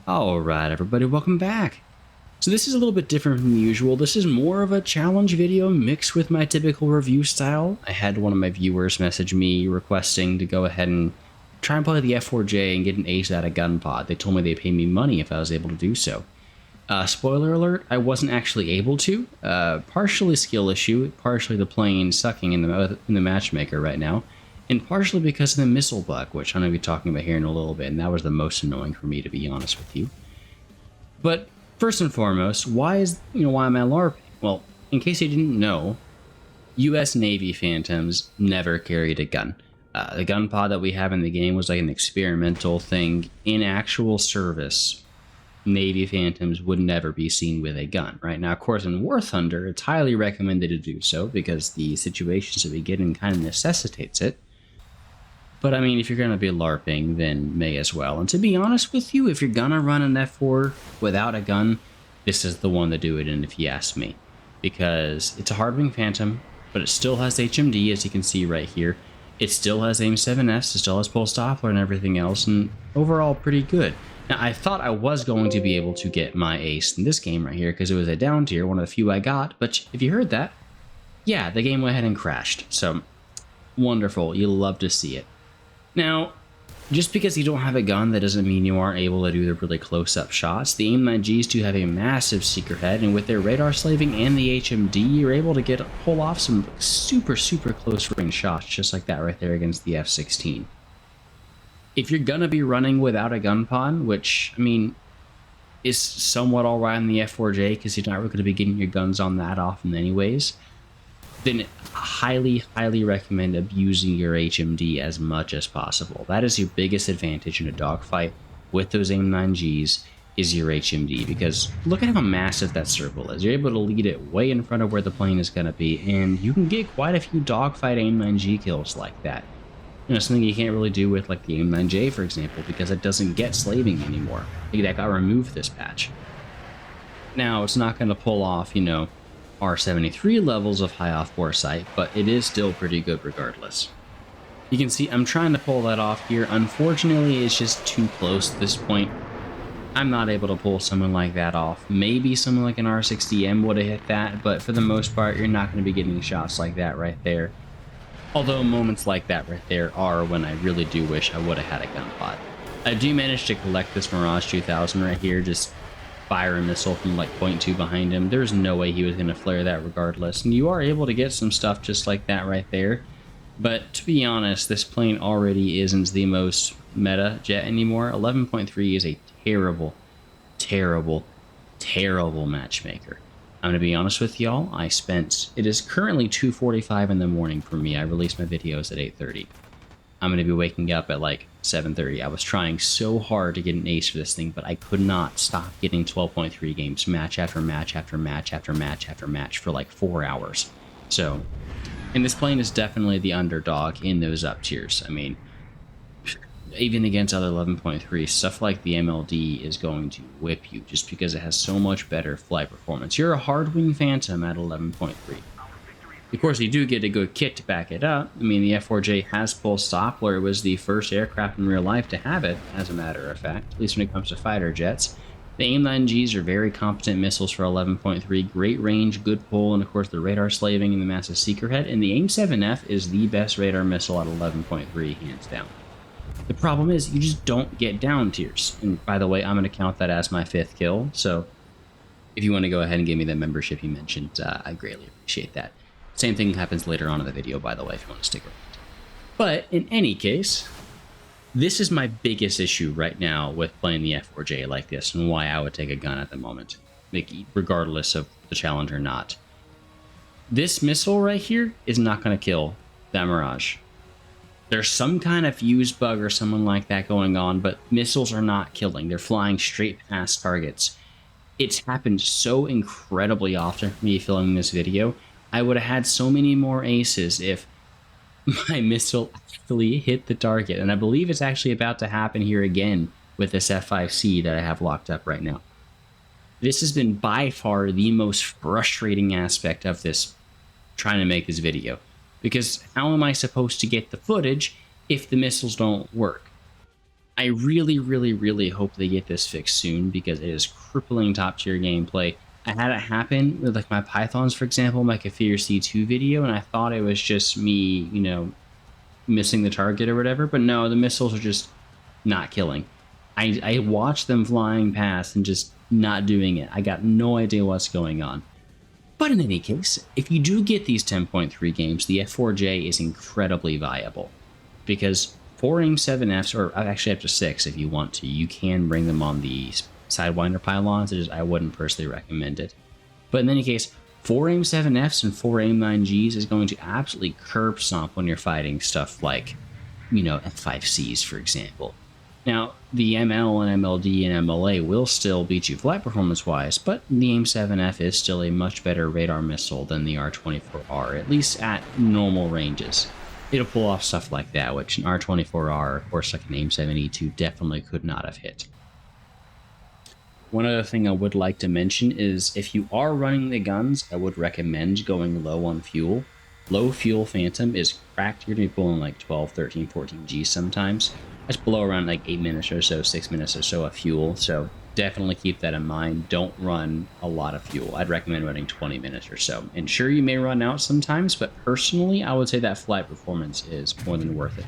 Alright everybody, welcome back. So this is a little bit different from usual. This is more of a challenge video mixed with my typical review style. I had one of my viewers message me requesting to go ahead and try and play the F-4J and get an ace out of GUNPOD. They told me they'd pay me money if I was able to do so. Spoiler alert, I wasn't actually able to. Partially skill issue, partially the plane sucking in the Matchmaker right now, and partially because of the missile bug, which I'm going to be talking about here in a little bit, and that was the most annoying for me, to be honest with you. But first and foremost, why am I LARPing? Well, in case you didn't know, US Navy Phantoms never carried a gun. The gun pod that we have in the game was like an experimental thing. In actual service, Navy Phantoms would never be seen with a gun. Right now, of course, in War Thunder, it's highly recommended to do so because the situations that we get in kind of necessitates it. But I mean, if you're going to be LARPing, then may as well. And to be honest with you, if you're going to run an F4 without a gun, this is the one to do it in, if you ask me. Because it's a hard-wing Phantom, but it still has HMD, as you can see right here. It still has AIM-7Fs, it still has pulse Doppler and everything else, and overall pretty good. Now, I thought I was going to be able to get my ace in this game right here, because it was a down tier, one of the few I got, but if you heard that, yeah, the game went ahead and crashed. So, wonderful, you'll love to see it. Now, just because you don't have a gun, that doesn't mean you aren't able to do the really close-up shots. The AIM-9Gs do have a massive seeker head, and with their radar slaving and the HMD, you're able to pull off some super close-range shots, just like that right there against the F-16. If you're gonna be running without a gun pod, which, I mean, is somewhat alright in the F-4J, because you're not really going to be getting your guns on that often anyways, then highly recommend abusing your HMD as much as possible. That is your biggest advantage in a dogfight with those AIM-9Gs, is your HMD, because look at how massive that circle is. You're able to lead it way in front of where the plane is going to be, and you can get quite a few dogfight AIM-9G kills like that. You know, something you can't really do with like the AIM-9J, for example, because it doesn't get slaving anymore. That got removed this patch. Now, it's not going to pull off, you know, R73 levels of high off-bore sight, but it is still pretty good regardless. You can see I'm trying to pull that off here. Unfortunately, it's just too close at this point. I'm not able to pull someone like that off. Maybe someone like an R60M would have hit that, but for the most part, you're not going to be getting shots like that right there. Although moments like that right there are when I really do wish I would have had a gun pod. I do manage to collect this Mirage 2000 right here, just fire a missile from like 0.2 behind him. There's no way he was going to flare that regardless. And you are able to get some stuff just like that right there. But to be honest, this plane already isn't the most meta jet anymore. 11.3 is a terrible matchmaker. I'm going to be honest with y'all, it is currently 2:45 in the morning for me. I released my videos at 8:30. I'm going to be waking up at like 7:30. I was trying so hard to get an ace for this thing, but I could not stop getting 12.3 games, match after match after match after match after match for like 4 hours. So, and this plane is definitely the underdog in those up tiers. I mean, even against other 11.3, stuff like the MLD is going to whip you just because it has so much better flight performance. You're a hard-wing Phantom at 11.3. Of course, you do get a good kit to back it up. I mean, the F-4J has pulse Doppler. It was the first aircraft in real life to have it, as a matter of fact, at least when it comes to fighter jets. The AIM-9Gs are very competent missiles for 11.3, great range, good pull, and of course the radar slaving and the massive seeker head. And the AIM-7F is the best radar missile at 11.3, hands down. The problem is, you just don't get down tiers. And by the way, I'm going to count that as my 5th kill, so if you want to go ahead and give me the membership you mentioned, I greatly appreciate that. Same thing happens later on in the video, by the way, if you want to stick around. But in any case, this is my biggest issue right now with playing the F-4J like this, and why I would take a gun at the moment, regardless of the challenge or not. This missile right here is not going to kill that Mirage. There's some kind of fuse bug or something like that going on, but missiles are not killing. They're flying straight past targets. It's happened so incredibly often for me filming this video. I would have had so many more aces if my missile actually hit the target. And I believe it's actually about to happen here again with this F5C that I have locked up right now. This has been by far the most frustrating aspect of this, trying to make this video. Because how am I supposed to get the footage if the missiles don't work? I really, really, really hope they get this fixed soon because it is crippling top tier gameplay. I had it happen with like my pythons, for example, my Kafir C2 video, and I thought it was just me, you know, missing the target or whatever, but no, the missiles are just not killing. I watched them flying past and just not doing it. I got no idea what's going on. But in any case, if you do get these 10.3 games, the F-4J is incredibly viable because 4 AIM-7Fs, or actually up to 6 if you want to, you can bring them on the Sidewinder pylons. I wouldn't personally recommend it. But in any case, 4 AIM-7Fs and 4 AIM-9Gs is going to absolutely curb stomp when you're fighting stuff like, you know, F5Cs, for example. Now, the ML and MLD and MLA will still beat you flight performance-wise, but the AIM-7F is still a much better radar missile than the R-24R, at least at normal ranges. It'll pull off stuff like that, which an R-24R, of course, like an AIM-7E2, definitely could not have hit. One other thing I would like to mention is if you are running the guns, I would recommend going low on fuel. Low fuel Phantom is cracked. You're going to be pulling like 12, 13, 14 Gs sometimes. That's below around like 8 minutes or so, 6 minutes or so of fuel. So definitely keep that in mind. Don't run a lot of fuel. I'd recommend running 20 minutes or so. And sure, you may run out sometimes, but personally, I would say that flight performance is more than worth it.